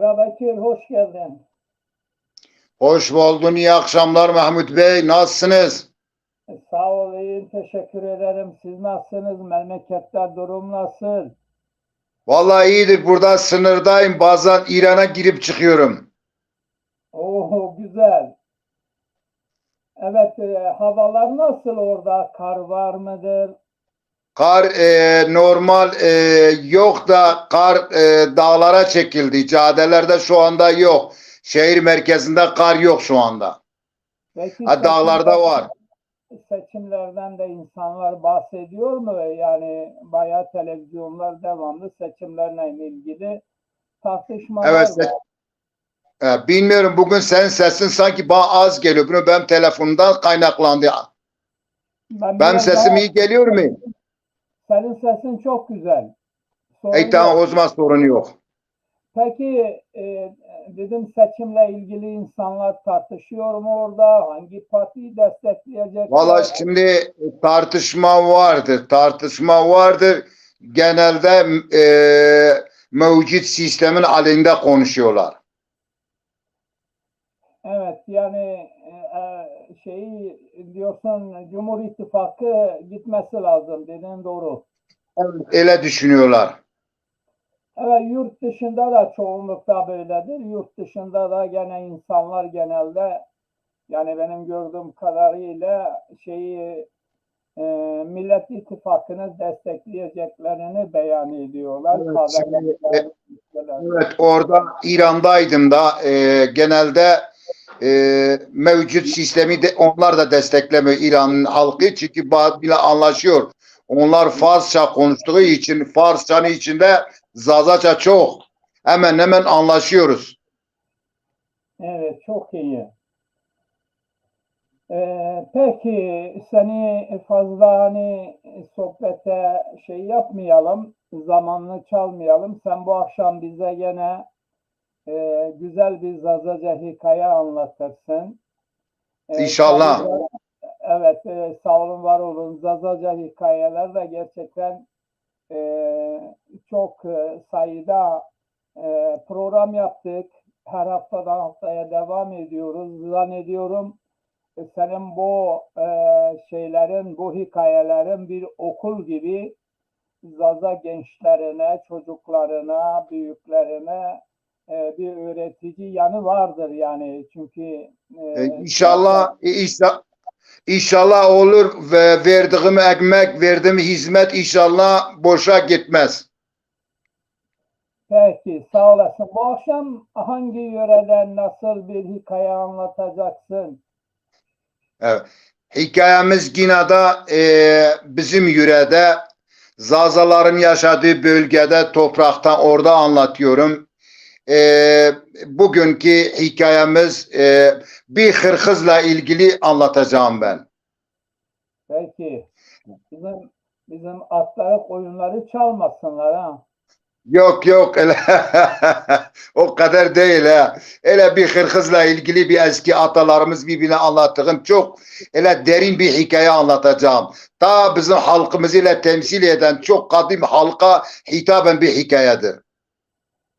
Bekir, hoş geldin. Hoş buldun. İyi akşamlar Mahmut Bey. Nasılsınız? Sağ ol, iyiyim. Teşekkür ederim. Siz nasılsınız? Memlekette durum nasıl? Vallahi iyidir. Burada sınırdayım. Bazen İran'a girip çıkıyorum. Oo, güzel. Evet, havalar nasıl orada? Kar var mıdır? Kar normal yok da kar dağlara çekildi. Caddelerde şu anda yok. Şehir merkezinde kar yok şu anda. Peki Ha, dağlarda var. seçimlerden de insanlar bahsediyor mu? Yani bayağı televizyonlar devamlı seçimlerle ilgili tartışmalar Evet. var. Bilmiyorum, bugün senin sesin sanki bana az geliyor. Bunu benim telefonumdan kaynaklandı. Ben Benim biraz sesim daha, iyi geliyor mu? senin sesin çok güzel. Sorun Tamam, yok. o zaman sorun yok. Peki dedim seçimle ilgili insanlar tartışıyor mu orada? Hangi partiyi destekleyecekler? Valla şimdi tartışma vardır. Tartışma vardır. Genelde mevcut sistemin aleyhinde konuşuyorlar. Evet, yani şeyi diyorsun, Cumhur İttifakı gitmesi lazım, dediğin doğru. Evet, öyle düşünüyorlar. Evet, yurt dışında da çoğunlukta böyledir. Yurt dışında da gene insanlar genelde, yani benim gördüğüm kadarıyla Millet İttifakı'nı destekleyeceklerini beyan ediyorlar. Evet, orada İran'daydım da genelde mevcut sistemi de onlar da desteklemiyor İran'ın halkı, çünkü bile anlaşıyor. Onlar Farsça konuştuğu için, Farsçanın içinde Zazaça çok. Hemen hemen anlaşıyoruz. Evet, çok iyi. Peki seni fazla sohbete yapmayalım, zamanını çalmayalım. Sen bu akşam bize gene güzel bir Zazaca hikaye anlatırsın. İnşallah. Evet, sağ olun, var olun. Zazaca hikayeler de gerçekten çok sayıda program yaptık. Her haftadan haftaya devam ediyoruz. Zannediyorum senin bu bu hikayelerin bir okul gibi Zaza gençlerine, çocuklarına, büyüklerine bir öğretici yanı vardır yani. Çünkü İnşallah olur ve verdiğim ekmek, verdiğim hizmet inşallah boşa gitmez. peki, sağ olasın. Bu akşam hangi yöreden nasıl bir hikaye anlatacaksın? Evet. Hikayemiz yine de bizim yörede, Zazaların yaşadığı bölgede, topraktan, orada anlatıyorum. Bugünkü hikayemiz bir hırkızla ilgili anlatacağım ben. Peki, bizim atları, koyunları çalmasınlar ha. Yok yok, öyle o kadar değil ha. Öyle bir hırkızla ilgili bir eski atalarımız birbirine anlattığım çok öyle derin bir hikaye anlatacağım. Ta bizim halkımızı ile temsil eden çok kadim halka hitaben bir hikayedir.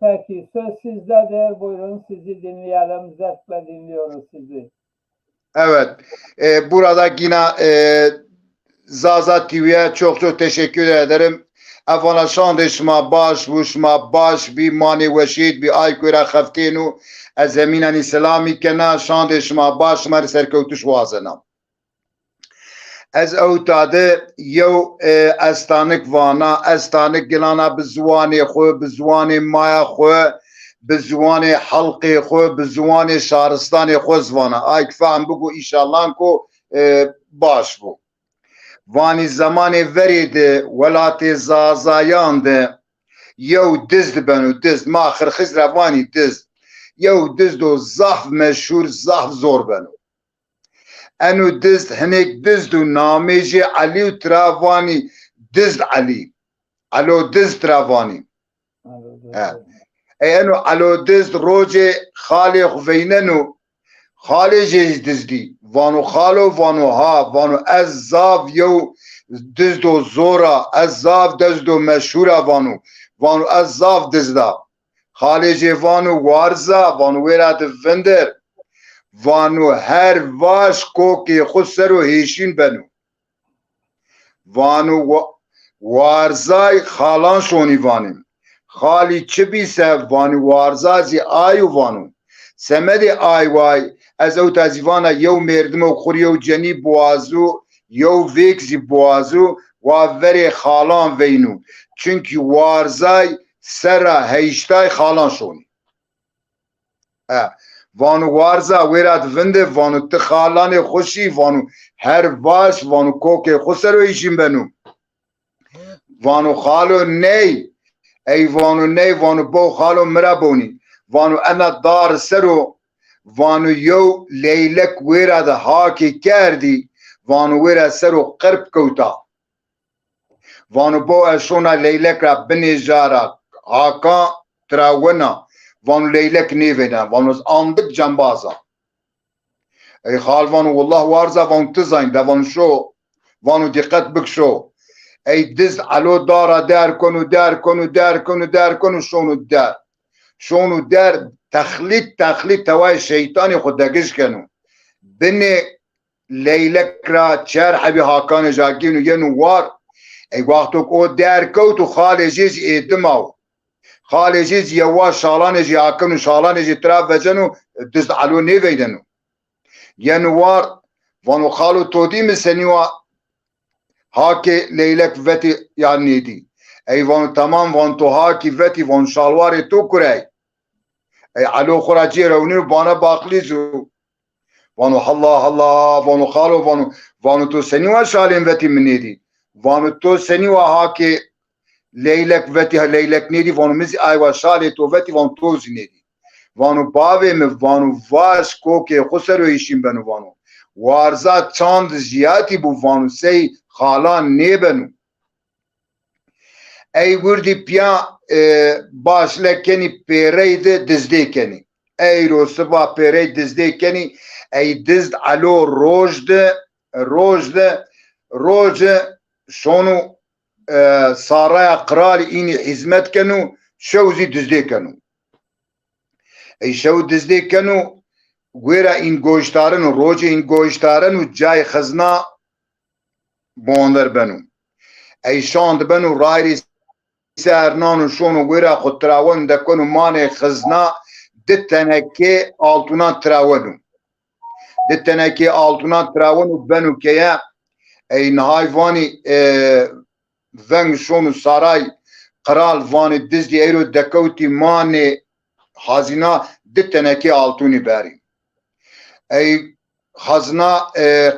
Peki, söz sizdedir. Buyurun, sizi dinleyelim. Zevkle dinliyoruz sizi. Evet, burada yine Zaza TV'ye çok çok teşekkür ederim. Evvela şandışma baş, vuşma baş, bir mani veşid, bir aykura khaftinu, az zeminen İslami kena şandışma baş, meri serkevtuş vazena. Ez evtadı yev estanik vana, estanik gilana bizwani xo, bizwani maya xo, bizwani halqi xo, bizwani şaristani xo zvana. Ay kfam bugu inşallah ko baş bu. Vani zamanı veriydi velatı zazayandı. Yev dizdi benu dizd. Ma xırxız vani dizd. Yev dizd o zaf meşhur zaf zor benu. Enu dizd hinek dizd o nameci Ali u travani dizd Ali. Alo dizd travani. Enu alo dizd roce khali xveynenu خاله جیز دزدی وانو خالو وانو ها وانو از زاف یو دزدو زورا از زاف دزدو مشهورا وانو از زاف دزدا خالجی وانو وارزا وانو ویرات وندر وانو هر واش کوکی خود سر و هیشین بنو وانو وارزای خالان شونی وانیم خالی چه بیسه وانو وارزازی آیو وانو سمد آی وای از او تازیوانا یو مردم و خوریو جنی بوازو یو ویکزی بوازو و وری خالان وینو چونکی وارزای سر هیشتای خالان شونی وانو وارزا ویرات ونده وانو تخالان خوشی وانو هر باش وانو کوک خسر و ایشین بنو وانو خالو نی ای وانو نی وانو بو خالو مرابونی وانو انا دار سرو وانو یو لیلک ویرات هاکی کردی وانو ویرات سرو قرب کوتا وانو بو اشونا لیلک را بنجارا هاکا تراونا وانو لیلک نیوینا وانو اندک جنبازا ای خال وانو والله وارزا وانو تزاین دا وانو شو وانو دقت بک شو ای دز علو دارا در کنو در کنو در کنو در کنو شونو در تخلیط توای شیطانی خود دگش کنو بنی لیلک را چر حبی هاکان جاگینو ینو وار ای وقتو که در کوتو خالجیز ایدماو خالجیز یوا شالانجی آکنو شالانجی تراف وزنو دست علو نیویدنو ینوار وانو خالو تودی مسنیوا هاکی لیلک وتی یعنی دی ای وانو تمام وان تو هاکی وتی وان شالوار تو کرای ای علو خراجی رونیو بانا باقلیزو وانو الله وانو خالو وانو تو سنیوا شالین وتی منی دی وانو تو سنیوا هاکی لیلک وتی لیلک نیدی وانو مزی آیوا شالی تو وتی وانو توزی نیدی وانو باوی می وانو واش کوکی خسر و ایشین بنو وانو وارزا چاند زیادی بو وانو سی خالان نی بنو ای وردی پیا باش لکنی پیرید دزده کنی ای رو سبا پیرید دزده کنی ای دزد علو روج شونو سارای قرال اینی حزمت کنو شوزی دزده کنو ای شو دزده کنو گویرا این گوشتارن و روج این گوشتارن و جای خزنا باندر بنو ای شاند بنو رایری سرنان و شونو گویرا خود تراون دکنو مان خزنا دتنکی آلتونان تراونو بنو که ای نهای وانی ونگ شونو سارای قرال وانی دزدی ایرو دکوتی مان خازینا دتنکی آلتونی باری ای خزنا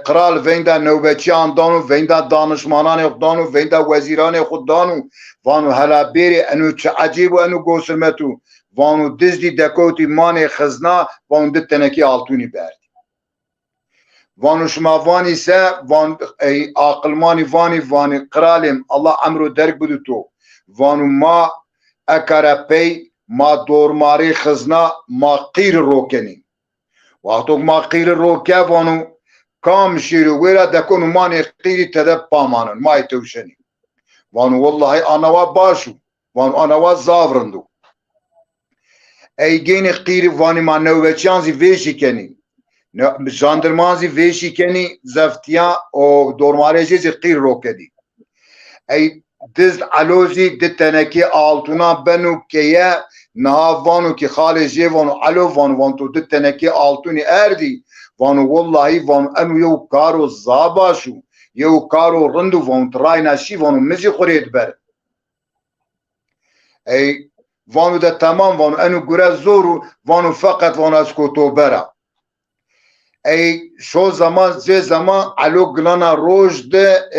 قرال ویندا نوبتیان دانو ویندا دانشمانان خود دانو ویندا وزیران خود دانو وانو هلا بیری انو چه عجیب و انو گوسرمتو وانو دزدی دکوتی مان خزنا وانو دتنکی آلتونی باری وانو شما وانی سه وان ای عقلمانی وانی قرالیم الله امرو درک بدو تو وانو ما اکرپی ما دورماری خزنا ما قیر روکنی وقتو ما قیر روکه وانو کام شیرو ویرا دکونو مانی قیری تدب پامانن مای توشنی وانو والله آنوا باشو وانو آنوا زاورندو ای گین قیری وانی ما نوبچانزی ویشی کنی جاندرمانزی ویشی کنی زفتیا و دورمارجی قیر روکدی ای دزد علوزی دتنکی آلتونا بنو که نها وانو که خالجی وانو علو وانو تو دتنکی آلتونی اردی وانو والله وانو انو یو کارو زاباشو یو کارو رندو وانو ترای نشی وانو مزی خورید بر ای وانو ده تمام وانو انو گره زورو وانو فقط وانو از کتو برا ای شو زمان علو گلانا روش ده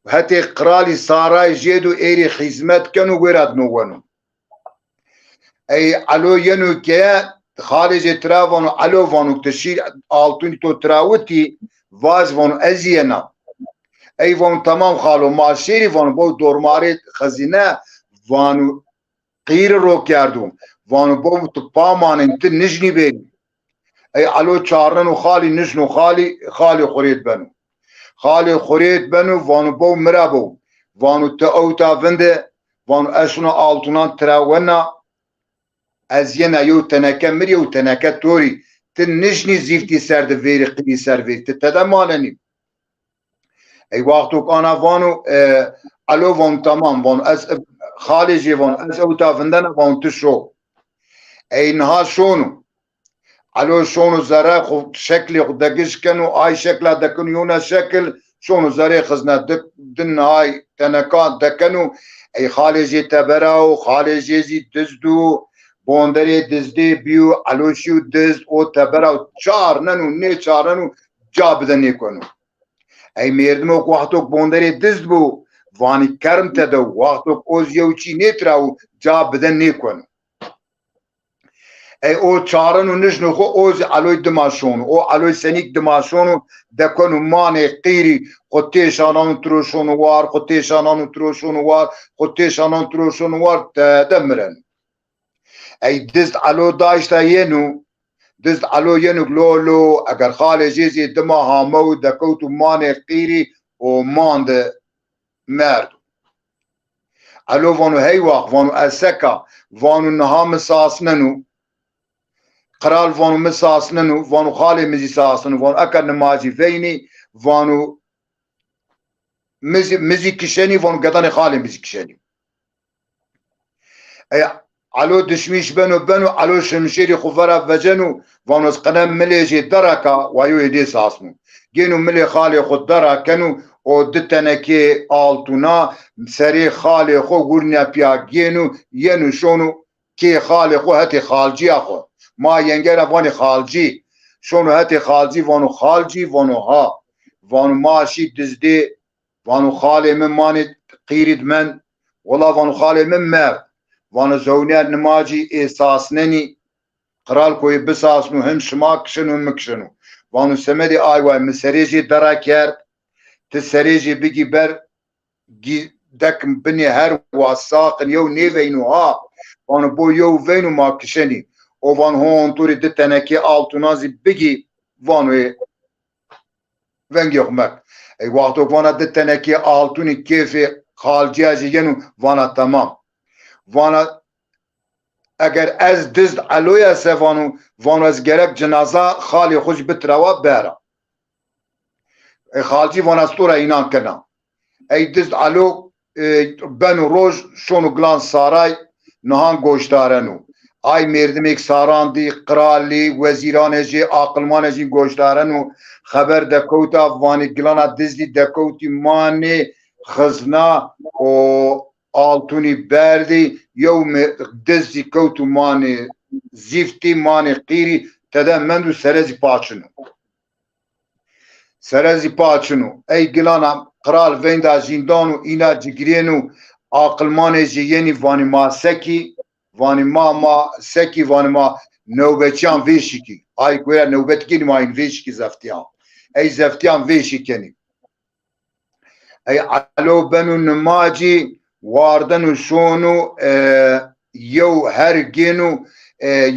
هتی قرالی سارای جیدو ایری خیزمت کنو ویرد نوانو ای علو ینو که خارج تراوانو علو وانو تشیر آلتونی تو تراوتی واز وانو ازینا ای وانو تمام خالو ماشیری وانو باو دورماری خزینه وانو قیر رو کردم وانو باو تو پامان انت نجنی بینی ای علو چارن و خالی نشنو خالی خورید بنو وانو بو مرابو وانو تا اوتا ونده وانو اشنا آلتونان تراونا از ینا یو تنکه مری و تنکه توری تنشنی زیفتی سر ده ویری قلی سر ویری تدماننی ای وقتو کانا وانو الو وان تمام وان از خارجی وان از اوتا فندن وان تشو اینها شونو الو شونو زره خو شکلی خو دگش کنو آی شکل دکنو یونا شکل شونو زره خزنه دن های تنکان دکنو ای خارجی تبراو خارجی زی دزدو بوندری دزدی بیو الوشیو دزد او تبراو چار ننو نه چارنو جا بدنی کنو ای میردمو وقتو بوندری دزد بو وانی کرم تدو وقتو اوز یوچی نیتراو جا بدنی کنو ای او چارنو نشنو خو اوز علوی دماشونو او علوی سنیک دماشونو دکنو مانه قیری خطیشانان تروشونو وار خطیشانان تروشونو وار خطیشانان تروشونو وار دمرن ای دست علو داشتا ینو دست علو ینو لولو اگر خالجیزی دما هامو دکوتو مانه قیری و ماند مردو علو وانو هی واق وانو اسکا وانو نهام ساسننو قرال وانو مساسننو وانو خالي مزي ساسننو وانو اكر نماجي فيني وانو مزي كشاني وانو قطاني خالي مزي كشاني اي علو دشميش بنو علو شمشيري خفرة فجنو وانو اسقنام مليجي دركا ويو يدي ساسنو جينو ملي خالي خود دركنو او دتنكي آلتونا سري خالي خو قرنيا بيا جينو ينو شونو كي خالي خو هتي خالجي اخو ما ينجر واني خالجي شونو هتي خالجي وانو خالجي وانو ها وانو ماشي دزدي وانو خالي من ماني قيرد من والله وانو خالي من مر وانو زونير نماجي احساسنني قرال كوي بساسنو هم شماك شنو مكشنو وانو سمدي آيوة مسريجي دراكير تسريجي بيجي بر دك بني هر واساقن يو نيفينو ها وانو بو يو فينو ما كشني او وان هون توری دتنکی آلتونازی بگی وانوی ونگ یخمک ای وقتو وانا دتنکی آلتونی کیفی خالجی ازی ینو وانا تمام وانا اگر از دزد علوی اسه وانو از گرک جنازه خالی خوش بتروا بره ای خالجی وانا استوره اینان کنا ای دزد علو بنو روش شونو گلان سارای نهان گوشتارنو ay merdimek sarandi krali veziran ji aqlman ji goşdaran û xeber dekota vanî gilana dizlî dekotî manê xizna û altûnî berdî yew dizlî kewt û manê zîftî manê qîrî tede mend û serezî paçin û serezî paçin û ey gilana kral venda zindan û îna cigirên û aqlmanê ji yenî vanî masekî وانی ما سکی وانی ما نوبتیان ویشی کی آی کویا نوبت کی ما این ویش کی زفتیان ای زفتیان ویشی کنی ای علو بنو نماجی واردن و شونو یو هر گینو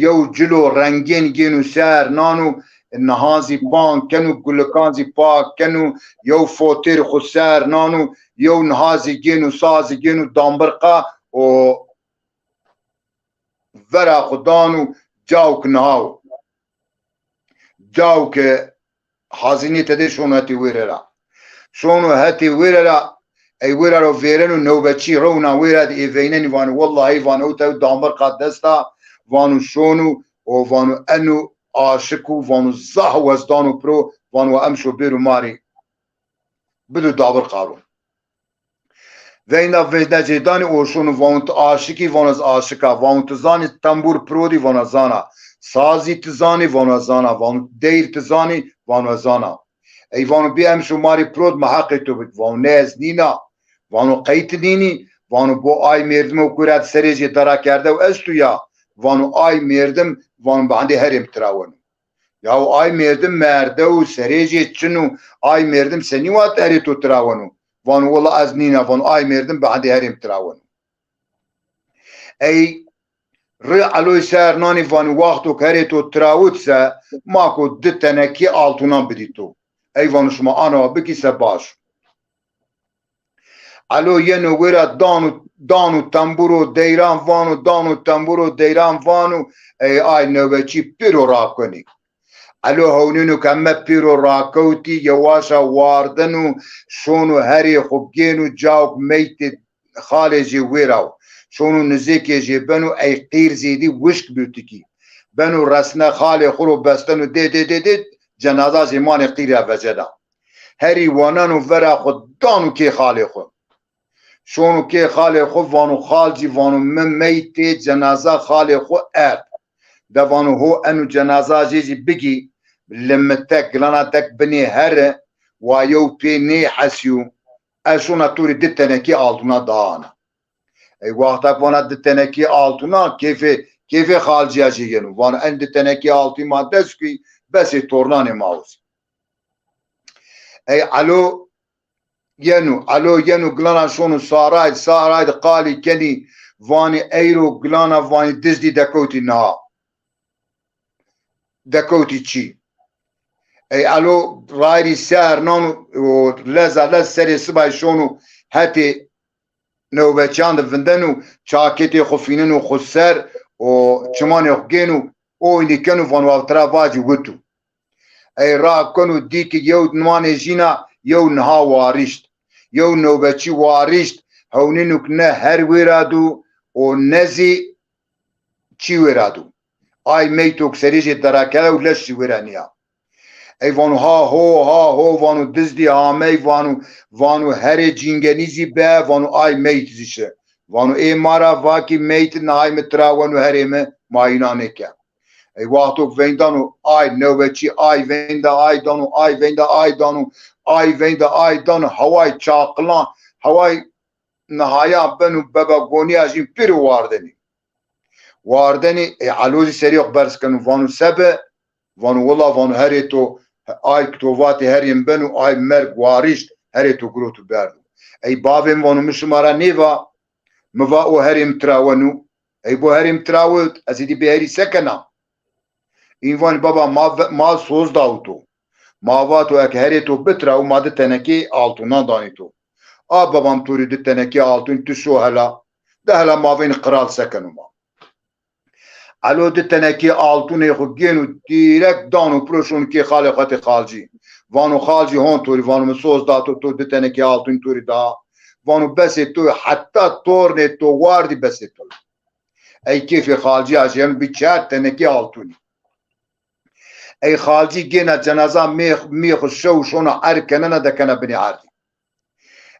یو جلو رنگین گینو سر نانو نهازی پان کنو گلکانزی پاک کنو یو فوتیر خو سر نانو یو نهازی گینو سازی گینو دامبرقا و ورا خدانو جاوك نهاو جاوك حازيني تدي شونو هاتي ويرلا شونو هاتي ويرلا اي ويرلا فيرنو نوبتشي رونا ويرا دي ايفينن وانو والله ايفان اوتا دامبر قدستا وانو شونو وانو انو عاشقو وانو زه وزدانو برو وانو امشو بيرو ماري بدو دابر قارون وینا وینا جدانی اوشون وانت عاشقی وانز عاشقا وانت زانی تنبور پرودی وانزانا سازی تزانی وانزانا وانت دیر تزانی وانزانا ای وانو بیم شماری پرود محق تو بید وانو نیز نینا وانو قیت نینی وانو بو آی مردم و کرد سریجی درا کرده و استو یا وانو آی مردم وانو بانده هرم تراونو یا آی مردم مرده و سریجی چنو آی مردم سنیوات هری تو تراونو وانو والله از نینا وانو آی مردم بعدی هریم تراون ای ری علوی سرنانی وانو وقتو کاری تو تراود سه ماکو دتنکی آلتونان بدی تو ای وانو شما آنو بکی سه باش علو ینو ویرا دانو تنبورو دیران وانو دانو تنبورو دیران وانو ای آی نوبچی پیرو را کنی علو هونینو کمه پیرو را کوتی یواشا واردنو شونو هری خوبگینو جاوب میت خالجی ویراو شونو نزیکی جی بنو ای قیر زیدی وشک بیوتکی بنو رسنه خال خورو بستنو دی جنازه زمان قیر وجدا هری وانانو ورا خود دانو که خال خود شونو که خال خود وانو خالجی وانو میت جنازه خال خود دوانو هو انو جنازه جیجی بگی لمتك لنا تك بني هر ويو بيني حسيو اشونا توري دتنكي altuna دانا اي وقتا وانا دتنكي altuna كيف خالجيا جيجنو وانا ان دتنكي altي ما دسكي بس تورناني ماوس اي الو ينو غلانا شونو سارايد قالي كني واني ايرو غلانا واني دزدي دكوتي نا دكوتي تشي اي الو رايري سار نونو لازا سري سباي شونو هاتي نوبتشان دفندنو شاكيتي خفيننو خسر و چماني خجينو او اللي كانوا فانو ترافاجي وتو اي را كانوا ديك يو نواني جينا يو نها وارشت يو نوبتشي وارشت هونينو كنا هر ويرادو و نزي چي ويرادو اي ميتوك سريجي دراكلا ولش ويرانيا ای وانو ها هو وانو دزدی هامی وانو هر جینگنیزی به وانو آی میت زیشه وانو ای مارا واکی میت نای مترا وانو هریم ماینانه که ای وقتو ویندانو آی نوبچی آی ویندا آی دانو آی ویندا آی دانو آی ویندا آی دانو هوای چاقلان هوای نهایا بنو بابا گونی ازین پیر واردنی ای علوزی سری اخبرس کنو وانو سبه وانو والله وانو هری تو آی کتوواتی هریم بنو آی مرگ واریشت هری تو گروتو بردو ای بابیم وانو مشمارا نیوا موا او هریم تراونو ای بو هریم تراود ازیدی به هری سکنا این وان بابا ما سوز داوتو ماواتو اک هری تو بتراو ماده تنکی آلتونان دانی تو بابام توری ده تنکی آلتون تشو هلا ده هلا ماوین قرال سکنو ما علو ده تنکی آلتونه خود گینو دیرک دانو پروشون که خالقات خالجی وانو خالجی هون توری وانو مسوز دا تو ده تنکی آلتون توری دا وانو بسی تو حتی تورنه تو واردی بسی تو ای کیف خالجی آجیم بیچار تنکی آلتونی ای خالجی گینا جنازه میخ شو شونا ارکنه دکنه بنی عردی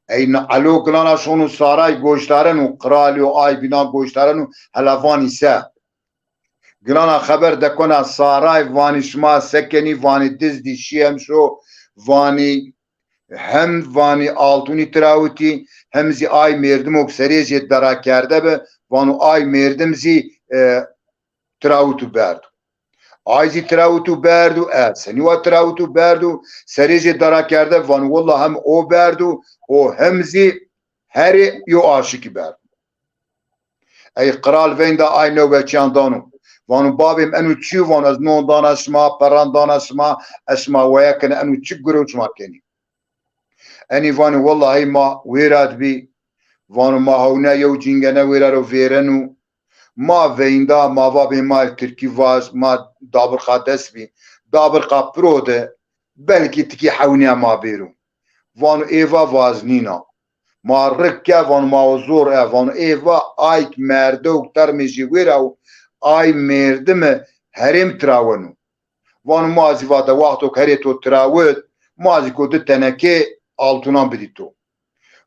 ای علو کلانا شونو سارای گوشتارن و قرالی و آی بینا گوشتارن و هلوانی سه گلانا خبر دکنا سارای وانی شما سکنی وانی دزدی شیم شو وانی هم وانی آلتونی تراوتی هم زی آی مردم و سریجی درا کرده به وانو آی مردم زی تراوتو بردو آی زی تراوتو بردو سنیوا تراوتو بردو سریجی درا کرده وانو والله هم او بردو و هم زی هری یو آشکی بردو ای قرال وین دا آی نو بچیان دانو وانو بابیم انو چی وان از نون دان اسما پران دان اسما ویکن انو چی گروچ ما کنی انی وانو والله ما ویراد بی وانو ما هونه یو جنگنه ویرارو ویرنو ما ویندا ما بابیم ما ترکی واز ما دابر خادس بی دابر قپرو ده بلکی تکی حونی ما بیرو وانو ایوا واز نینا ما رکه وانو ما زور وانو ایوا آیک مردو ترمیجی ویراو آی مردم هرم تراونو وانو مازی وادا وقتو هری تو تراود مازی کده تنکه آلتونان بدی تو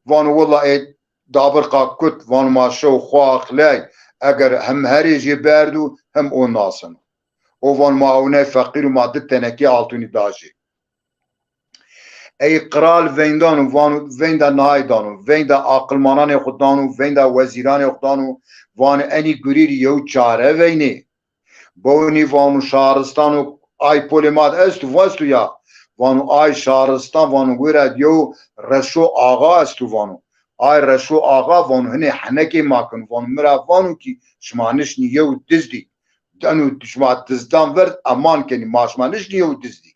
وانو والله ای دابر قاکت وانو ما شو خواخ لی اگر هم هری جی بردو هم اون ناسن او وانو ما اونه فقیر و ماده تنکه آلتونی داجی ای قرال ویندانو وانو ویندا نهای دانو ویندا عقلمانان خود دانو ویندا وزیران خود دانو وان انی گریر یو چاره وینی بونی وانو شهرستانو آی پولیمات استو یا وانو آی شهرستان وانو گویرد یو رشو آغا استو وانو آی رشو آغا وانو هنی حنکی ماکن وانو مرا وانو کی شمانش نیو دزدی دانو شما دزدان ورد امان کنی ما شمانش نیو دزدی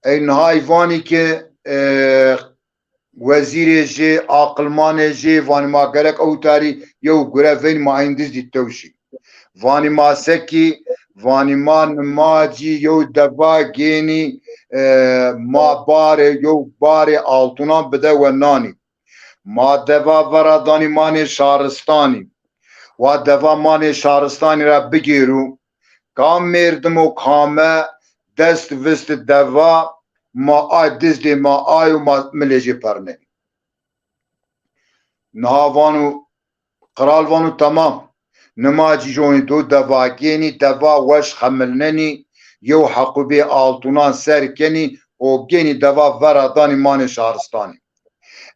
این های وانی که وزیر جی عقلمان جی وانی ما گرک او تاری یو گره وین ما اندیز دی توشی وانی ما سکی وانی ما نماجی یو دبا گینی ما بار یو بار آلتونا بده و نانی ما دوا ورادانی مانی شارستانی و دوا مانی شارستانی را بگیرو کام مردم و کامه دست وست دوا ما آی دزدی ما آی و ما ملیجی پرنه نهاوانو قرالوانو تمام نماجی جونی دو دوا گینی دوا وش خملننی یو حقوبی آلتونان سرکنی و گینی دوا ورادانی مانی شهرستانی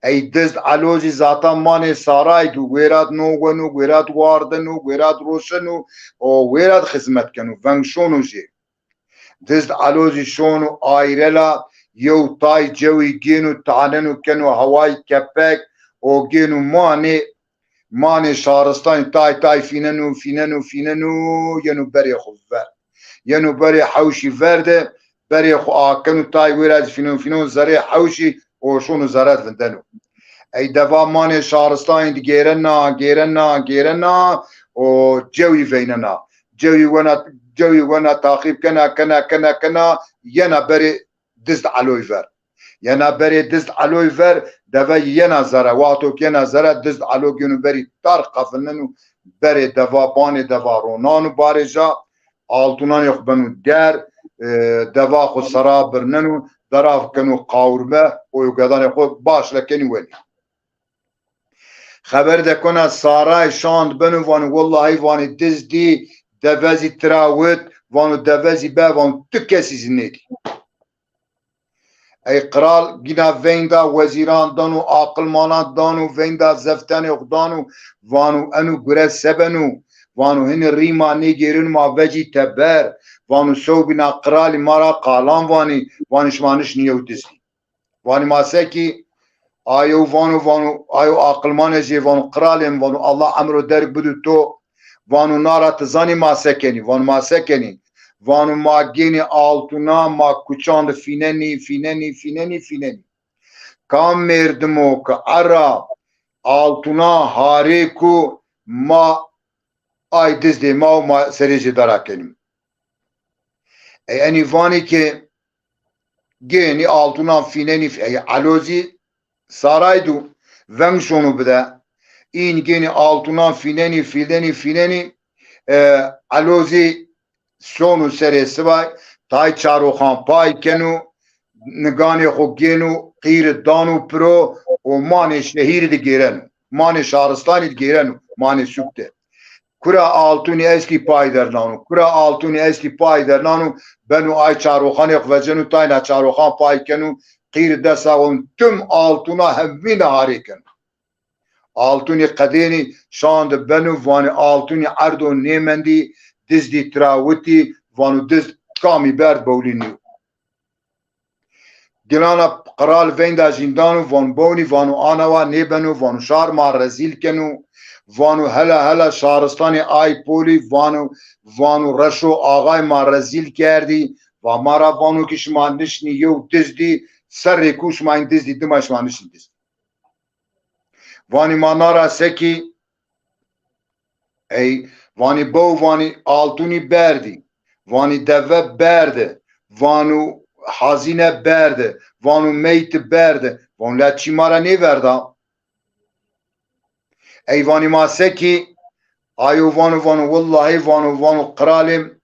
ای دزد علوجی ذاتا مانی سارای دو ویراد نوگنو ویراد واردنو ویراد روشنو و ویراد خدمت کنو ونگشونو جی دزد علوجی شونو آیرلا یو تای جوی گینو تعننو کنو هوای کپک و گینو مانی شهرستان تای فیننو ینو بری خوب ورد ینو بری حوشی ورده بری خو آکنو تای ویراد فینو زره حوشی و شونو زرد وندنو ای دوا مانی شهرستان دی گیرنا و جوی ویننا جوی ونا تاقیب کنا ینا بری دزد علوی ورد ینا بری دزد علوی ور دوا ینا زره واتو ینا زره دزد علو گینو بری تار قفلننو بری دوا بانی دوا رونانو بارجا آلتونان یخبنو در دوا خو سرا برننو دراف کنو قاورمه و یقدان خو باش لکنی ولی خبر دکونه سارای شاند بنو وانو والله وانی دزدی دوازی تراوت وانو دوازی با وانو تو کسی زنیدی ای قرال گینا ویندا وزیران دانو عقلمانان دانو ویندا زفتن اقدانو وانو انو گره سبنو وانو هن ریما نگیرن ما وجی تبر وانو سو بنا قرالی مارا قالان وانی شمانش نیو دزدی وانی ما سکی آیو آیو عقلمان جی وانو قرالیم وانو الله امرو درک بدو تو وانو نارا تزانی ما سکنی وانو ما گینی آلتونا ما کچاند فیننی کام مردمو که ارا آلتونا هاریکو ما آی دزدی ما سریجی دارا کنیم ای وانی که گینی آلتونا فیننی ای علوزی سارای دو ونگ شونو بده این گینی آلتونا فیننی علوزی شونو سری سوای تای چارو خان پای کنو نگانی خو گینو قیر دانو پرو و مانی شهیر دی گیرنو مانی شهرستانی دی گیرنو مانی سوکته کرا آلتونی اسکی پای در نانو بنو آی چارو خان اخوزنو تای نا چارو خان پای کنو قیر دستا و تم آلتونا همی نهاری کنو آلتونی قدینی شاند بنو وانی آلتونی عردو نیمندی دزدی تراوتی وانو دزد کامی برد بولینیو گلانا قرال ویندا جیندانو وان بونی وانو آنوا نیبنو وانو شار ما رزیل کنو وانو هلا شهرستانی آی پولی وانو رشو آغای ما رزیل کردی و مارا وانو که شما نشنی یو دزدی سر ریکوش ما این دزدی دما شما نشنی دزدی وانی ما نارا سکی ای وانی بو وانی آلتونی بردی وانی دوه برده وانو حزینه برده وانو میت برده وانو لچی مارا نیورده ای وانی ما سکی آیو وانو والله وانو قرالیم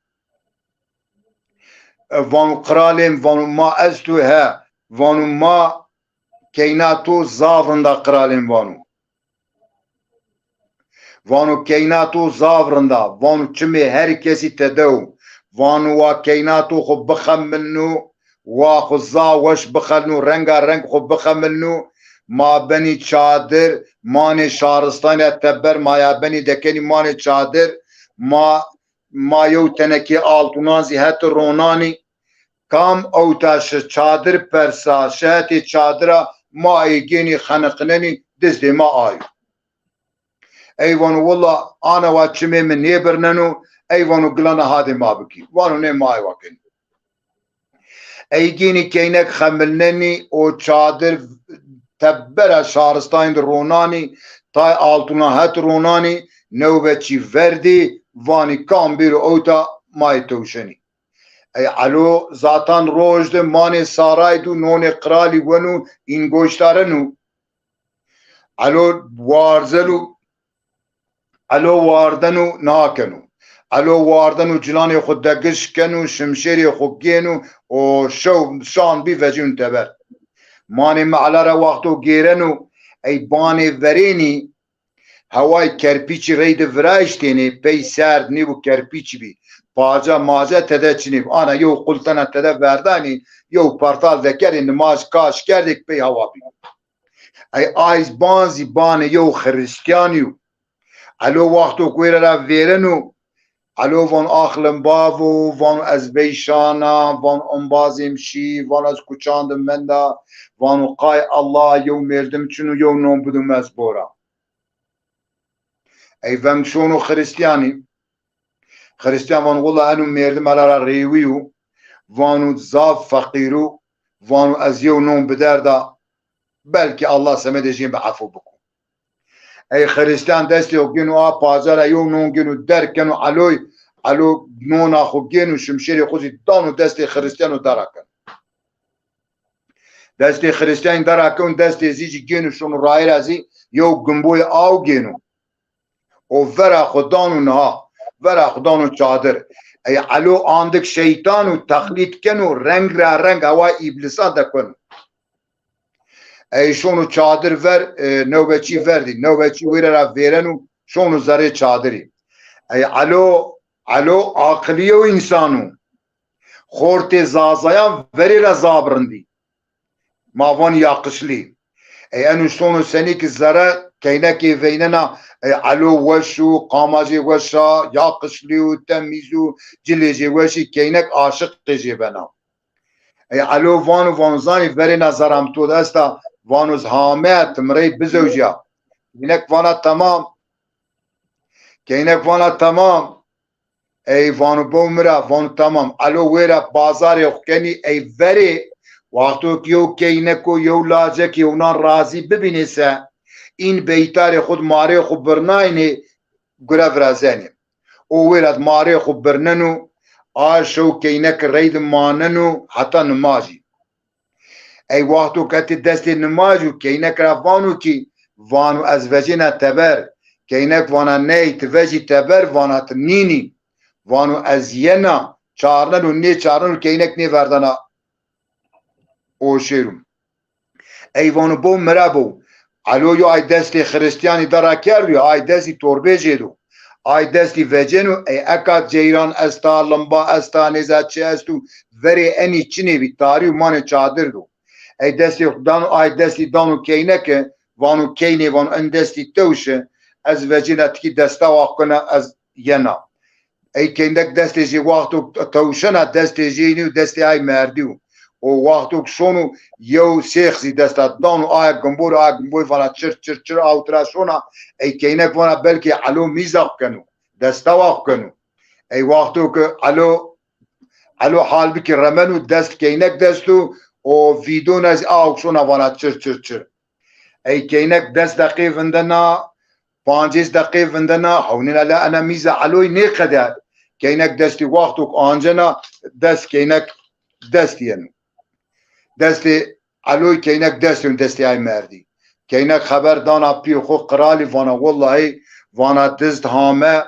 وانو ما از تو ها وانو ما کیناتو زاورنده قرالیم وانو کیناتو زاورنده وانو چمی هر کسی تدو وانو وا کیناتو خو بخملنو وا خو زاوش بخلنو رنگ خو بخملنو ما بنی چادر مانی شهرستان تبر ما یا بنی دکنی مانی چادر ما یو تنکی آلتونازی هت رونانی کام اوتاش چادر پرسا شهتی چادر ما ایگینی خنقننی دزدی ما آیو ایوانو والله آنا و چمی من نیبرننو ایوانو گلانا هادی ما بکی وانو نیم ما آیو کن ایگینی کینک خملننی او چادر تبرا شارستان روناني تاي altuna het روناني نوبتشي فردي واني كام بيرو اوتا ماي توشني اي علو زاتان روج ده ماني ساراي دو نون قرالي ونو این گوشتارنو علو وارزلو علو واردنو ناكنو علو واردنو جلاني خود دقش كنو شمشيري خود جينو و شو شان بي فجون تبر ماني معلارا وقتو گيرنو اي باني وريني هواي كرپيچ ريد فرايشتيني بي سرد نيبو كرپيچ بي باجا ماجا تده چنيب انا يو قلتنا تده ورداني يو پارتال ذكري نماز كاش كردك بي هوا بي اي آيز بانزي باني يو خريستيانيو علو وقتو كويرا را ويرنو علو وان آخلم باوو وان از بيشانا وان انبازم شي وان از كوچاندم مندا وان قاي الله يو مردم چنو يو نوم بدو مزبورا اي فهم شونو خريستياني خريستيان وان والله انو مردم على ريويو وانو زاف فقيرو وانو از يو نوم بدردا بلكي الله سمدجين بعفو بكو اي خريستيان دستي وجينو بازار يو نون جينو در كانوا علو نونا خو جينو شمشيري خوزي دانو دستي خريستيانو دراكن دستي خريستيان دراكن دستي زيجي جينو شنو راي رازي يو جنبوي او جينو او ورا خدانو نها ورا خدانو چادر اي علو عندك شيطان وتقليد كانوا رنگ را رنگ هوا ابليسا دكن اي شونو چادر ور نوبتشي وردي نوبتشي ويرا را ويرنو شونو زري چادري اي علو عقليو انسانو خورتي زازايا وري را زابرندي ماوان ياقشلي اي انو شونو سنيك الزرا كينكي فيننا علو وشو قاماجي وشا ياقشليو تميزو جليجي وشي كينك عاشق جيبنا اي علو وان زاني وري نظرم تو دستا وانوز هامت مري بزوجيا كينك وانا تمام اي وانو بومرا وانو تمام علو ويرا بازار يخكني اي وري وقتو كيو كينكو يو لاجك يونان رازي ببينيسا این بيتار خود ماري خود برنايني قرف رازاني او ويراد ماري خود برننو آشو كينك ريد ماننو حتى نماجي اي وقتو كتي دستي نماجو كينك رافانو كي وانو از وجينا تبر كينك وانا ني تفجي تبر وانا تنيني وانو از ينا چارنو ني چارنو كينك ني وردنا او شيرم اي وانو بو مرابو علو يو اي دستي خريستياني دارا كيرو اي دستي توربي جيدو اي دستي وجينو اي اكاد جيران استا لمبا استا نزاتشي استو وري اني چيني بي تاريو ماني چادر دو اي دستي دانو اي دستي دانو كينك وانو كيني وانو ان دستي توشه از وجينا تكي دستا واقنا از ينا اي كينك دستي جي وقتو توشنا دستي جيني ودستي اي مرديو و وقتو شونو يو سيخزي دستا دانو اي جنبور فانا چر اوترا شونا اي كينك وانا بلكي علو ميزاق كنو دستا واقنو اي وقتو علو حال بكي رمنو دست كينك دستو و فيدو ناز شونا وانا چر اي كينك دست دقيق عندنا 5 دقيقة عندنا حوننا لا انا ميزة علوي نقدر كينك دستي وقتك انجنا دست كينك دستي يعني دستي علوي كينك دستي اي مردي كينك خبر دانا بيو خو قرالي وانا والله وانا دست هامه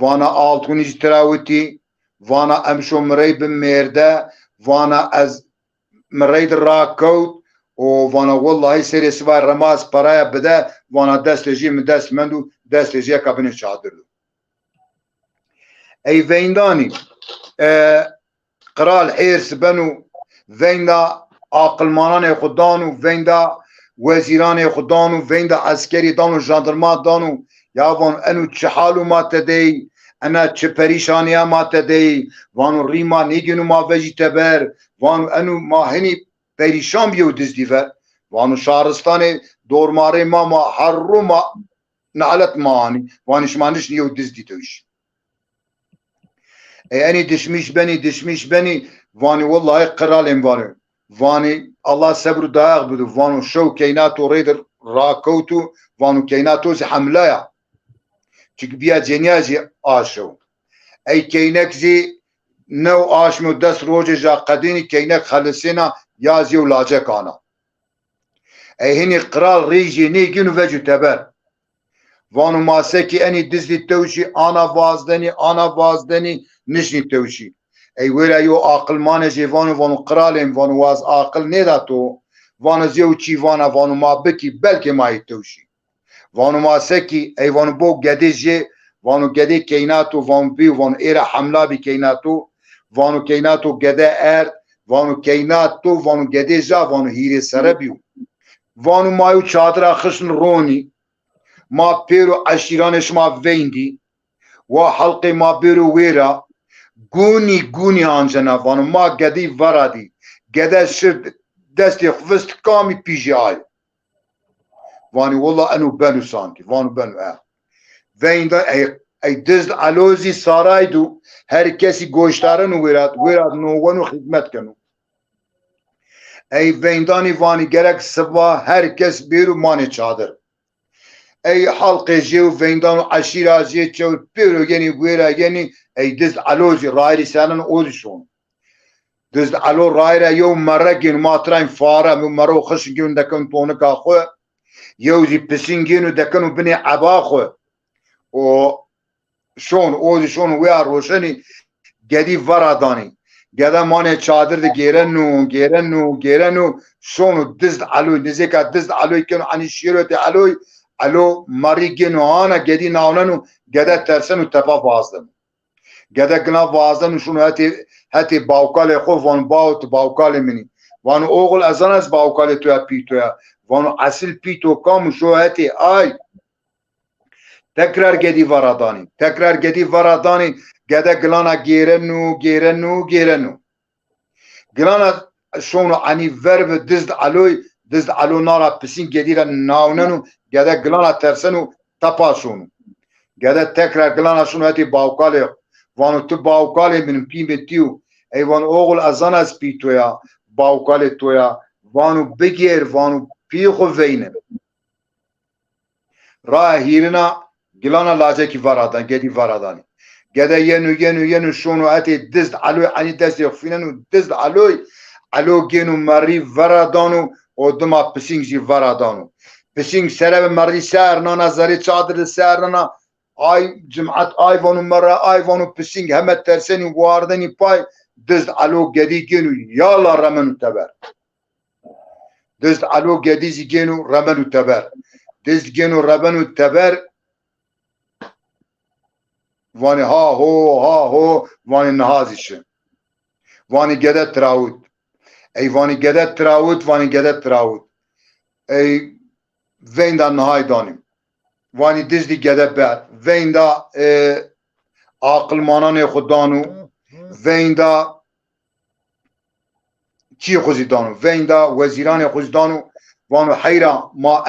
وانا التونيج تراوتي وانا امشو مريب مرده وانا از مريد راكوت وانا والله سيري سوار رماز برايا بدا وانا دست جي من دست مندو دست جي كابين شادرلو اي فينداني قرال حيرس بنو فيندا عقل مانان خدانو فيندا وزيران خدانو فيندا عسكري دانو جاندرما دانو يا وان انو تشحالو ما تدي انا تشپريشانيا ما تدي وانو ريما نيجنو ما فيجيتابر وانو انو ما هني پریشان بیو دزدی و وانو شهرستان دورماره ما حرم نعلت مانی وانش مانش نیو دزدی توش ای دشمیش بنی وانی والله قرالیم وانی الله صبر داغ بدو وانو شو كيناتو ريدر راكوتو وانو كيناتو زي حملايا چك بيا جنيازي آشو اي كينك زي نو آشمو دست روج جا قديني كينك خلصينا يازي ولاجه كانا اي هني قرال ريجي نيجينو وجو تبر وانو ماسكي اني دزدي توشي انا وازدني نشني توشي اي ويرا يو عقل مانه جي وانو قرالين وانو واز عقل نيداتو وانو زيو چي وانو ما بكي بلكي ما يتوشي وانو ماسكي اي وانو بو گدي جي وانو گدي كيناتو وانو بي وانو ايرا حملا بي كيناتو وانو كيناتو گده وانو كيناتو وانو گدي جا وانو هيري سربيو وانو مايو چادرا خشن روني ما بيرو عشيرانش ما ويندي وحلقي ما بيرو ويرا گونی آنجنا وانو ما گدی ورادی گده شد دستی خفست کامی پیجی آی وانی والله انو بنو سانتی وانو بنو وین دا ای دزد علوزی سارای دو هر کسی گوشتارن ویراد نوونو خدمت کنو ای ویندانی وانی گرک سبا هر کس بیرو مانی چادر ای حلقه جيو ويندانو عشيرة جي تشو بيرو يعني ويرا يعني اي دز علوزي رايري سالن اودشون دز علو رايرا يوم مرة جين ما تراين فارا مرو خش جين دكن تونك اخو يوزي بسين جينو دكنو بني عباخو و شون اودشون ويا روشني جدي وراداني جدا مانه چادر ده گیرنو شونو دز علو نزيكا دز علو كانو عن الشيرو علو الو مريجن وانا جدي ناوننو جدا ترسنو تفا بازدم جدا جنا بازدم شنو هاتي باوكال خو وان باوكال مني وانو اوغل ازانس باوكال تويا بيتويا وانو اصل بيتو كام شو هاتي اي تكرار جدي وراداني جدا جلانا جيرنو جلانا شونو اني فيرب دزد علو نارا بسين جديرا ناوننو گده گلانا ترسنو تپاشونو گده تکرار گلانا شونو هتی باوکالی وانو تو باوکالی من پیم بتیو ای وانو اوغل ازان از پی تویا باوکالی تویا وانو بگیر وانو پیخو وینه راه هیرنا گلانا لاجه کی ورادان گدی ورادانی گده ینو شونو هتی دزد علوی عنی دست یخفیننو دزد علو گینو مری ورادانو و دما پسینگ جی ورادانو بسين سرب مردي سارنا نظري چادر سارنا اي جمعت اي وانو مرة اي وانو بسين همه ترسني واردني باي دزد علو گدي گينو يالا رمنو تبر دزد علو گدي زي گينو رمنو تبر دزد گينو رمنو تبر واني ها هو واني نهازيش واني گده تراود اي واني گده تراود اي وين دا نهاي دانم واني دزدي گده بر وين دا عقل مانان خود دانو وين دا چی خوزی دانو وين دا وزیران خوزی دانو وانو حیرا ما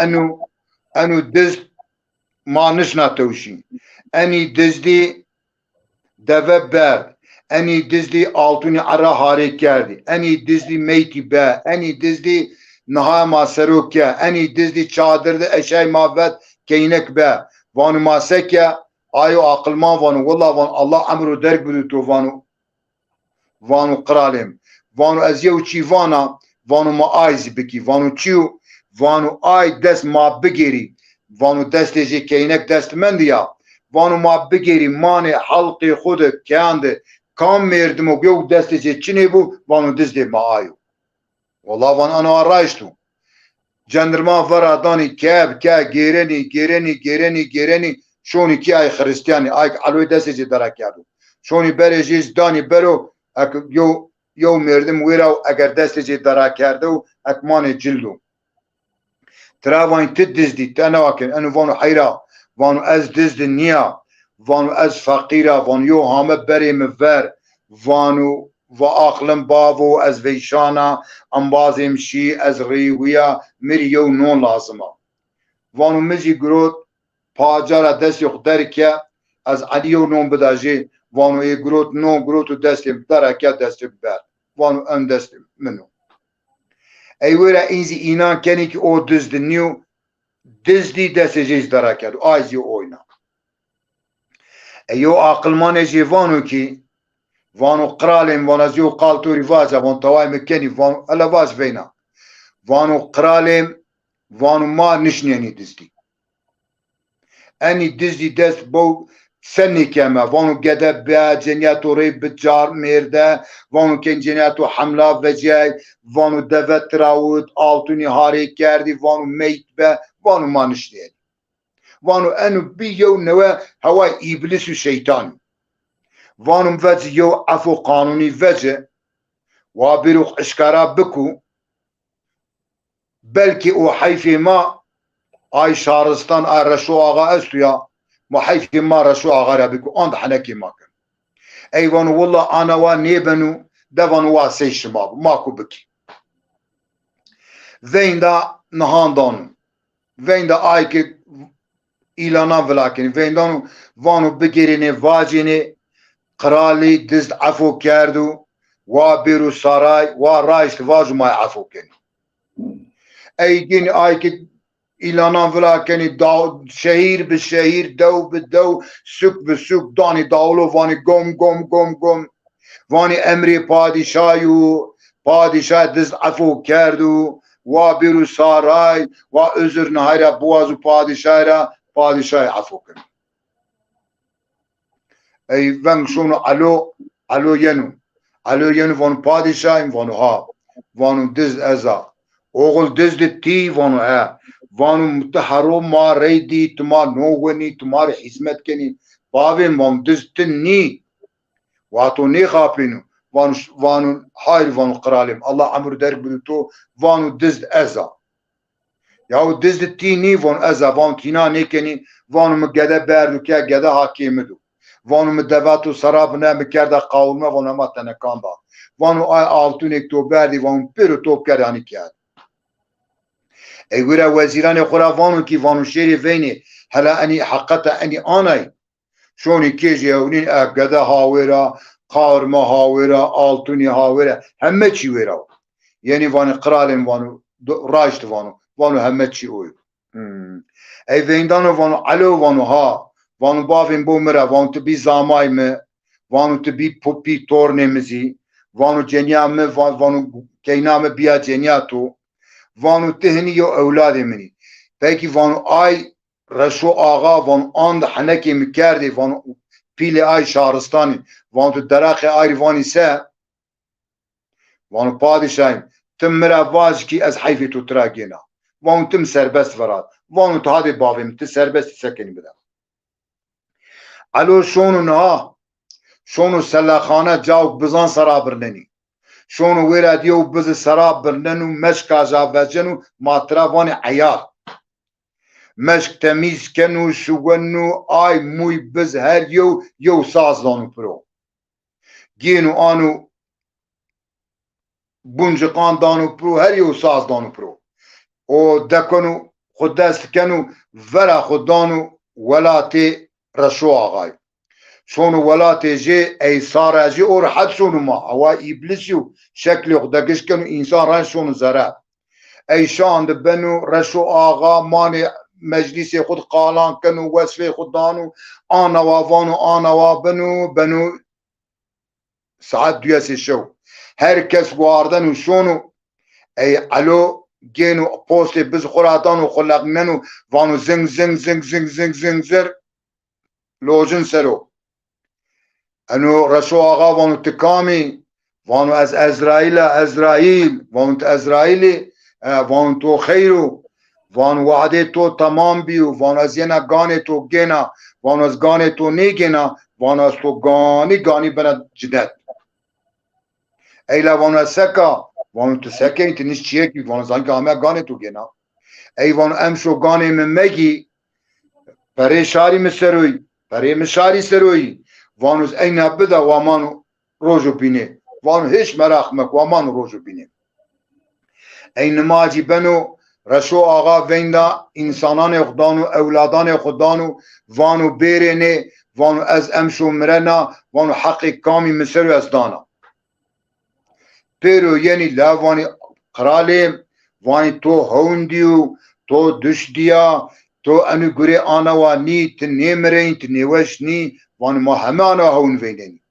انو دزد ما نشنا توشی اني دزدي دفه برد اني دزدي آلتوني عرا حاره کردی اني دزدي میتی به اني دزدي نها ما سروکه اني دزدي چادر ده اشای مافت كينك به وانو ما سکه آيو عقل ما وانو والله وانو الله امرو درک بدو تو وانو قرالم وانو از یو چی وانو ما آیزی بکی وانو چیو وانو آی دست ما بگیری وانو دست جی كينك دست من دیا وانو ما بگیری مانه حلقی خود کنده کام مردم و گو دست جی چنی بو وانو دزدی ما آیو والله وان انا رایشتو جندرما فرادانی کب که گیرنی شونی کی ای خریستیانی ای علوی دستی جی درک کردو شونی بره جیز دانی برو یو مردم ویراو اگر دستی جی درک کردو اکمان جلدو تراوان تدزدی تنواکن انو وانو حیرا وانو از دزد نیا وانو از فقیرا وانو یو همه بری مفر وانو و آخلم باو از ویشانا انبازم شی از ریویا مریو نون لازمه وانو مزی گروت پاجارا دست یخ درکه از علیو نون بداجی وانو ای گروت نون گروتو دست درکه دست بر وانو ام دست منو ای وره اینزی اینان کنی که او دزدنیو دزدی دست جیز داره کرد آیزی اوینا ایو عقلمان جیوانو کی وانو قرالیم وان از یو قالتوری وازا وان توای مکنی وان الا واز فينا وانو قرالیم وانو ما نشنيني دزدي اني دزدي دست بو سني كما وانو قدا بيا جنياتو ريب بتجار ميردا وانو كان جنياتو حملة وجاي وانو دفت راود آلتوني هاري كردي وانو ميت با وانو ما نشنيني وانو انو بيو نوا هواي ابليس وشيطان وانو مفاز يو عفو قانوني فجأ وابروخ اشكارا بكو بلكي او حيفي ما اي شارستان اي رشو اغا استويا ما حيفي ما رشو اغا ربكو اند حنكي ما كان اي وانو والله انا ونيبنو دفانو واسي شماب ماكو بكي وين دا نهان دانو وين دا ايك ايلانا ولاكن وين دانو وانو بگيريني واجيني قرالي دزد عفو كردو وابيرو ساراي ورايش واجو ما عفو كني اي جيني ايك ايلانا ولاكني داو شهير بالشهير دو بالدو سوق بالسوق داني داولو واني قوم واني امري پادشايو پادشاه دزد عفو كردو وابيرو ساراي وازر نهايرا بوازو پادشاه عفو كني اي وان شونو الو ينو وانو پادشاه وانو ها وانو دزد ازا اوغل دزد تي وانو ها وانو متحرو ما ريدي تما نوغني تمار حزمت كني باوين وانو دزد تني واتو ني خافينو وانو حاير وانو قراليم الله عمر درك بدو وانو دزد ازا ياو دزد تي ني وانو ازا وانو تينا نيكني وانو مقدا باردو كيا قدا حاكيمدو وانو مدواتو سرابنا مكردا قاوما وانو ما تنكان دا وانو اي آلتونيك تو باردي وانو بيرو توب كرداني كياد اي ورا وزيران خورا وانو كي وانو شيري فيني هلا اني حقتا اني اناي شوني كيجي هونين قدا هاورا قارما هاورا آلتوني هاورا همه چي ورا يعني وانو قرالين وانو راجت وانو همه چي اوي اي ويندانو وانو علو وانو ها وانو باوين بومرا وانو تبي زاماي مه وانو تبي بوبي تورني مزي وانو جنيا مه وانو كينا مه بيا جنيا تو وانو تهني يو اولادي مني بيكي وانو اي رشو آغا وانو اند حنكي مكاردي وانو بيلي اي شهرستاني وانو الدراخي اي واني سا وانو پادشاين تم مرا واج كي از حيفي تو تراجينا وانو تم سربست فرات وانو تهادي باوين تسربست سكني بدا الو شونو نه شونو سلاخانه جاوك بزان سراب برلني شونو ويرا ديو بز سراب برلنو مشكا جاوجنو ماترا واني عيار مشك تميز كنو شوغنو اي موي بز هر يو ساز دانو برو جينو انو بونجقان دانو برو هر يو ساز دانو برو او دكنو خود دست كنو ورا خودانو ولاتي رشو آغاي شونو ولاتي جي اي صار جي اور حد شونو ما هوا ابليسيو شكل خدكش كانوا انسان ران شونو زرا اي شان بنو رشو آغا ماني مجلس خود قالان كانوا وصفي خدانو انا وافانو بنو ساعات دياسي شو هركس واردن وشونو اي الو جينو بوستي بز خراتانو خلقننو وانو زنگ لوجن سرو انو رسو آغا وانو تكامي وانو از ازرائيل وانو ازرائيلي وانو تو خيرو وانو وعده تو تمام بيو وانو از ينا غاني تو گينا وانو از غاني تو نيگينا وانو از تو غاني بنا جدد ايلا وانو از سكا وانو تسكي تنش چيكي وانو زانك همه غاني تو گينا اي وانو امشو غاني من مگي پريشاري مسروي برای مشاری سروی وانوز اینا بده وامانو روزو بینه وانو هیچ مراخ مک وامانو روزو بینه این ماجی بنو رشو آغا ویندا انسانان خدانو اولادان خدانو وانو بیرنه وانو از امشو مرنا وانو حقی کامی مصر از دانا پیرو یعنی لاوانی قرالیم وانی تو هوندیو تو دشدیا تو انو گره آنوانی تنیمرین تنیوشنی وان ما همه آنها هون ویننی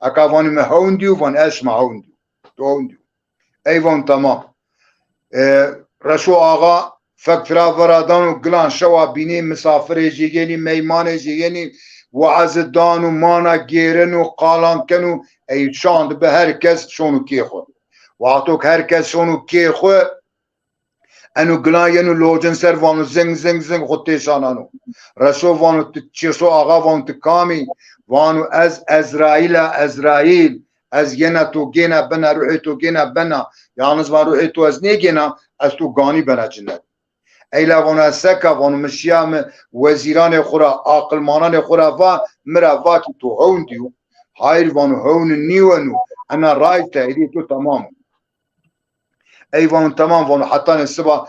اکا وانی ما هوندیو وان اش ما هوندیو تو هوندیو ایوان تمام رشو آقا فکرا ورادان و گلان شوا بینی مسافر جیگینی میمان جیگینی وعزدان و مانا گیرن و قالان کنو ای شاند به هر کس شونو کی خود وقتوک هر کس شونو کی خود انو گلان ینو لوجن سر وانو زنگ زنگ زنگ خود تیشانانو رشو وانو چیسو آقا وانو تکامی وانو از ازرائیل از ینا تو گینا بنا روحی تو گینا بنا یعنی وان روحی تو از نیگینا از تو گانی بنا جنت ایلا وانو سکا وانو مشیام وزیران خورا عاقلمانان خورا و مرا واکی تو هون دیو هایر وانو هون نیونو انا رایتا ایدی تو تمام ای وانو تمام وانو حتی نسبا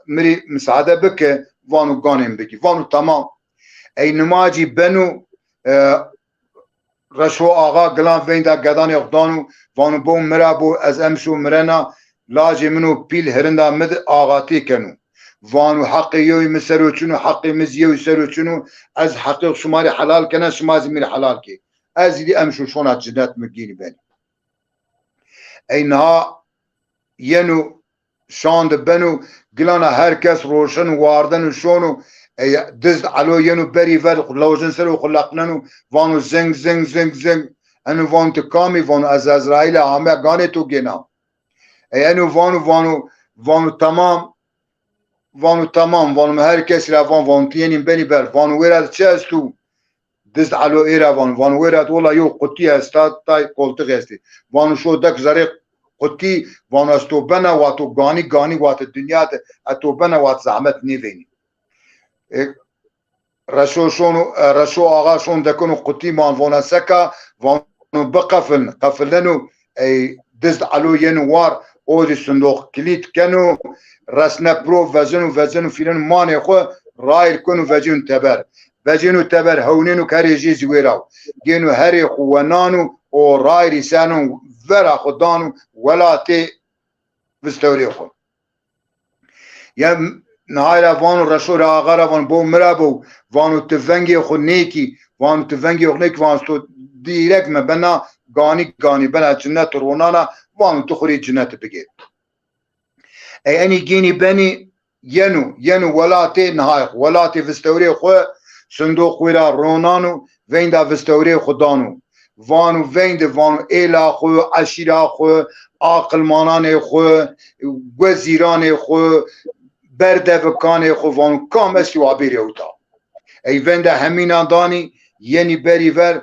مری مساعده بکه وانو گانیم بگی وانو تمام ای نماجی بنو رشو آقا گلان ویندا گدان اقدانو وانو بو مرا بو از امشو مرنا لاجی منو پیل هرندا مد آغاتی کنو وانو حقی یوی مسرو چونو حقی مزیوی سرو چونو از حقیق شماری حلال کنن شما زمیر حلال کی از دی امشو شونا جنت مگینی بینی اینها ینو شاند بنو گلانا هر کس روشن واردن و شونو دزد علو ینو بری ور لوجن سرو خلقننو وانو زنگ زنگ زنگ زنگ انو وانو تکامی وانو از ازرائیل همه گانه تو گینا انو وانو تمام وانو هر کس روان وانو تینیم بنی بر وانو ویرد چه از تو دزد علو ایروان وانو ویرد والله یو قطی هستا تای قلتق هستی وانو شو دک زره قطی وانو از تو بنا واتو گانی وات دنیا تو بنا وات زحمت نیوینی رشو آقا شون دکنو قطی مان وانا سکا وانو قفلنو ای دزد علو ینو وار اودی صندوق کلید کنو رسنا برو وزنو فیلن مانه خو رایل کنو وجنو تبر هونینو کریجی زویراو گینو هری خوانانو او رایل سانو ورا خدانو ولاتی بستوری خو یا نهایلا وانو رسول آقا را وان بو مرابو وانو تفنگی خو نیکی وانو تو دیرک مبنا گانی بنا جنت رونانا وانو تخوری جنت بگیر ای اني جيني بني ینو ولاتی نهایق ولاتی فستوری خو صندوق ویرا رونانو ویندا فستوری خدانو وانو وانو ایلا خو عشیرا خو عاقلمانان خو وزیران خو بردفکان خو وانو کام اسی وابیری اوتا ای ویندا همین دانی ینی بری ور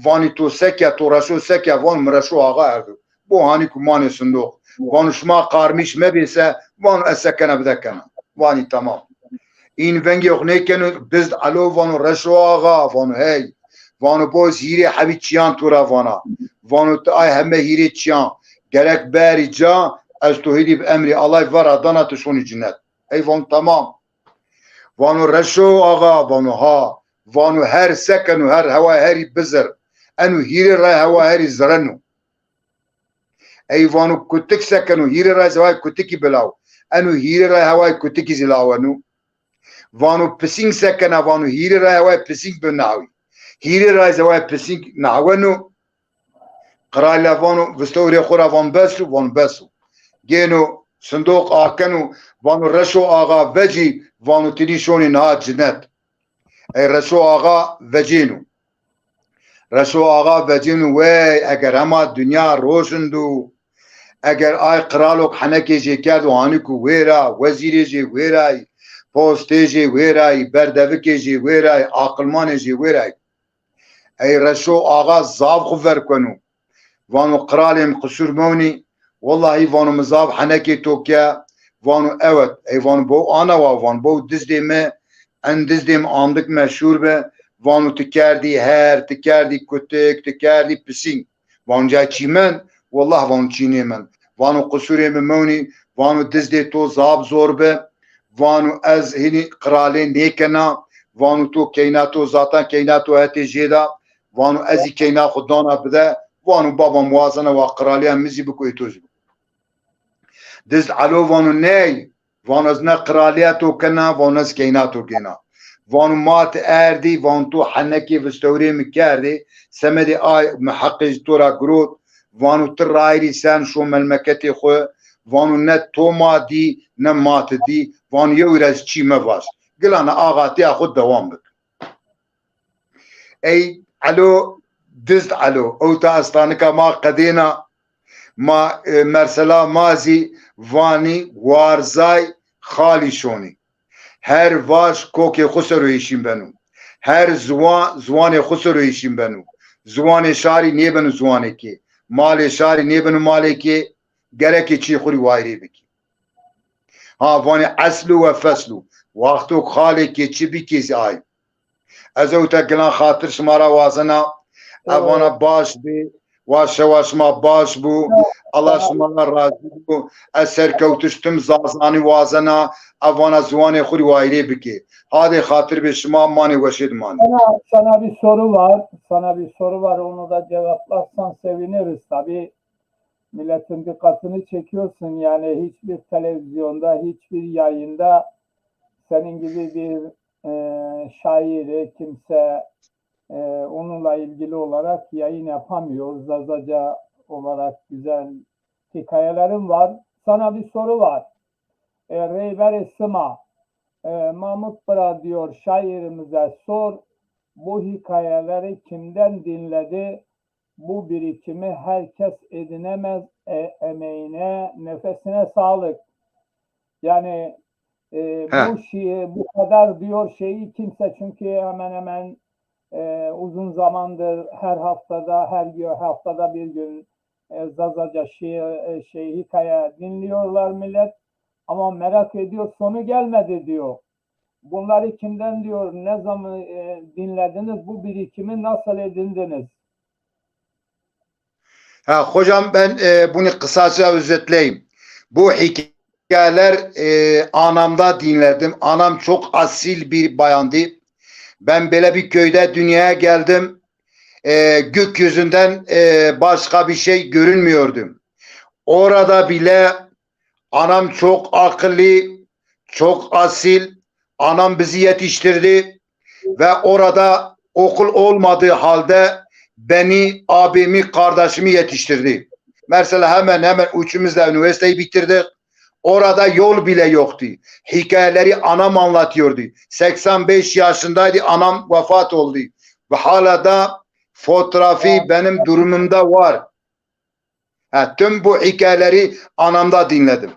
وانی تو سکیا تو رشو سکیا وان مرشو آقا اردو بو هانی کمان صندوق وانو شما قارمیش مبیسه وانو اسکنه بدکنه وانی تمام این ونگی اخنه کنو دزد علو وانو رشو آقا وانو هی وانو باز هیری حبی چیان تو را وانو تای همه هیری چیان گرک باری جا از توحیدی به امری الله ورا دانا تشونی جنت ای وانو تمام وانو رشو آقا وانو هر سکنو هر هوا هری بزر انو هیری رای هوا هری زرنو ای وانو کتک سکنو هیری رای زوای کتکی بلاو انو هیری رای هوای کتکی زلاوانو وانو پسینگ سکنه وانو هیری رای هوای پسینگ بناوی هیری رای زوای پسینگ ناوانو قرال وانو وستوری خورا وان بسو گینو صندوق آکنو وانو رشو آقا وجی وانو تنیشونی نهاد جنت ای رشو آقا وجینو وی اگر همه دنیا روشندو اگر آی قرالوک حنکی جی کرد و هانیکو ویرا وزیری جی ویرای پوستی جی ویرای بردوکی جی ویرای عاقلمان جی ویرای ای رشو آقا زاب خوفر کنو وانو قرالیم قصور مونی والله وانو مزاب حنکی توکیا وانو اوت ای وانو بو آنا وانو بو دزدیم اندزدیم آمدک مشهور به وانو تکردی کتک تکردی پسینگ وانو جای چیمن والله وانو چینی من وانو قصوری ممونی وانو دزدی تو زاب زور به وانو از هنی قرالی نیکنا وانو تو کیناتو ذاتا کیناتو هاتی جیدا وانو ازی کینا خودانا بده وانو بابا موازنه و قرالی هم مزی بکوی توز Dist alo vanu ney, vanu az ne kraliyet kena, vanu az kainat kena. Vanu mat erdi, vanu tu hanneki vestevri mikerdi, semedi ay muhakkij tora grot, vanu tırayri sen şu melmeketi xo, vanu ne toma di, ne mat di, vanu yevres çime var. Gilana ağati axud devam bik. Ey alo, dist alo, outa astanika ma qedina, ما مرسلا مازی وانی وارزای خالی شونی هر واش کوک خسرو ایشیم بنو هر زوان خسرو ایشیم بنو زوان شاری نیبنو زوانه که مال شاری نیبنو ماله که گرکی چی خوری وایری بکی ها وانی اصلو و فصلو وقتو خالی که چی بکیز آی از او تا گلان خاطر شمارا وازنا اوانا باش بی واش ما باش بو Allah şuma razı bu eser kevtuştum zazani vazana avana zuane xuri vaire biki hadi hatır be şuma mani veşid mani Sana bir soru var. Sana bir soru var. Onu da cevaplarsan seviniriz. Tabii milletin dikkatini çekiyorsun. Yani hiçbir televizyonda, hiçbir yayında senin gibi bir şairi kimse onunla ilgili olarak yayın yapamıyor. Zazaca olarak güzel hikayelerim var. Sana bir soru var. Reyber Sima Mahmut Bıra diyor şairimize sor. Bu hikayeleri kimden dinledi? Bu birikimi herkes edinemez. Emeğine, nefesine sağlık. Yani bu şiir, bu kadar diyor şeyi kimse çünkü hemen hemen uzun zamandır her haftada, her haftada bir gün Zazaca şiir, hikaye dinliyorlar millet. Ama merak ediyor, sonu gelmedi diyor. Bunları kimden diyor, ne zaman dinlediniz, bu birikimi nasıl edindiniz? Hocam ben bunu kısaca özetleyeyim. Bu hikayeler anamda dinledim. Anam çok asil bir bayandı. Ben böyle bir köyde dünyaya geldim. Gökyüzünden başka bir şey görünmüyordum. Orada bile anam çok akıllı, çok asil. Anam bizi yetiştirdi ve orada okul olmadığı halde beni, abimi, kardeşimi yetiştirdi. Mesela hemen üçümüz de üniversiteyi bitirdik. Orada yol bile yoktu. Hikayeleri anam anlatıyordu. 85 yaşındaydı, anam vefat oldu. Ve hala da fotoğrafı benim durumumda var. Tüm bu hikayeleri anamda dinledim.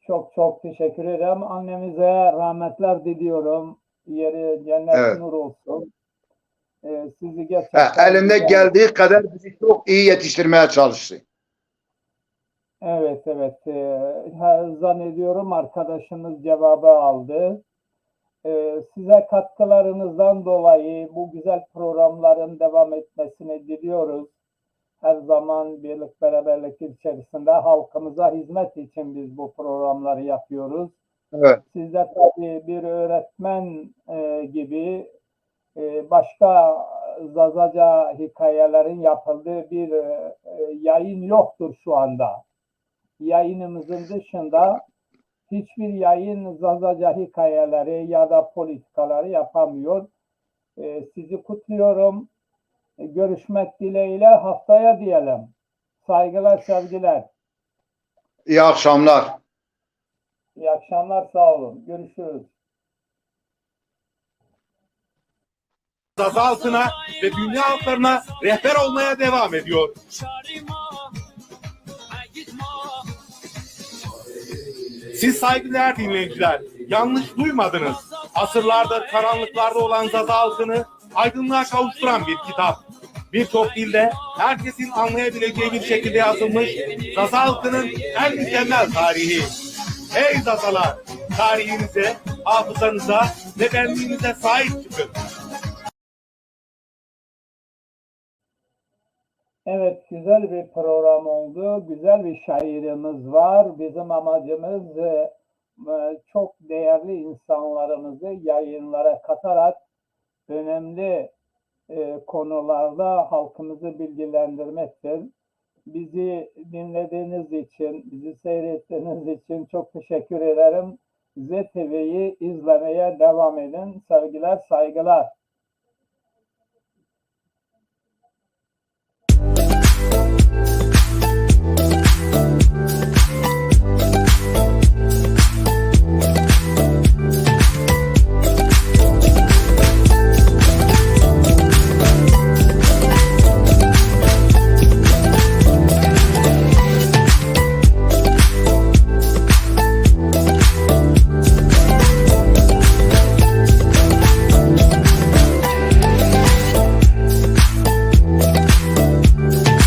Çok çok teşekkür ederim. Annemize rahmetler diliyorum. Yeri cennet nur olsun. Sizi gerçekten elinde geldiği kadar bizi çok iyi yetiştirmeye çalıştı. Evet. Zannediyorum arkadaşımız cevabı aldı. Size katkılarınızdan dolayı bu güzel programların devam etmesini diliyoruz. Her zaman birlik beraberlik içerisinde halkımıza hizmet için biz bu programları yapıyoruz. Evet. Siz de tabii bir öğretmen gibi başka Zazaca hikayelerin yapıldığı bir yayın yoktur şu anda. Yayınımızın dışında hiçbir yayın Zazaca hikayeleri ya da politikaları yapamıyor. Sizi kutluyorum. Görüşmek dileğiyle haftaya diyelim. Saygılar, sevgiler. İyi akşamlar. İyi akşamlar, sağ olun. Görüşürüz. Zaza halkına ve dünya halklarına rehber olmaya devam ediyor. Siz saygıdeğer dinleyiciler, yanlış duymadınız. Asırlardır karanlıklarda olan Zaza halkını aydınlığa kavuşturan bir kitap. Birçok dilde herkesin anlayabileceği bir şekilde yazılmış Zaza halkının en mükemmel tarihi. Ey Zazalar, tarihinize, hafızanıza ve benliğinize sahip çıkın. Evet, güzel bir program oldu. Güzel bir şairimiz var. Bizim amacımız çok değerli insanlarımızı yayınlara katarak önemli konularda halkımızı bilgilendirmektir. Bizi dinlediğiniz için, bizi seyrettiğiniz için çok teşekkür ederim. ZTV'yi izlemeye devam edin. Sevgiler, saygılar.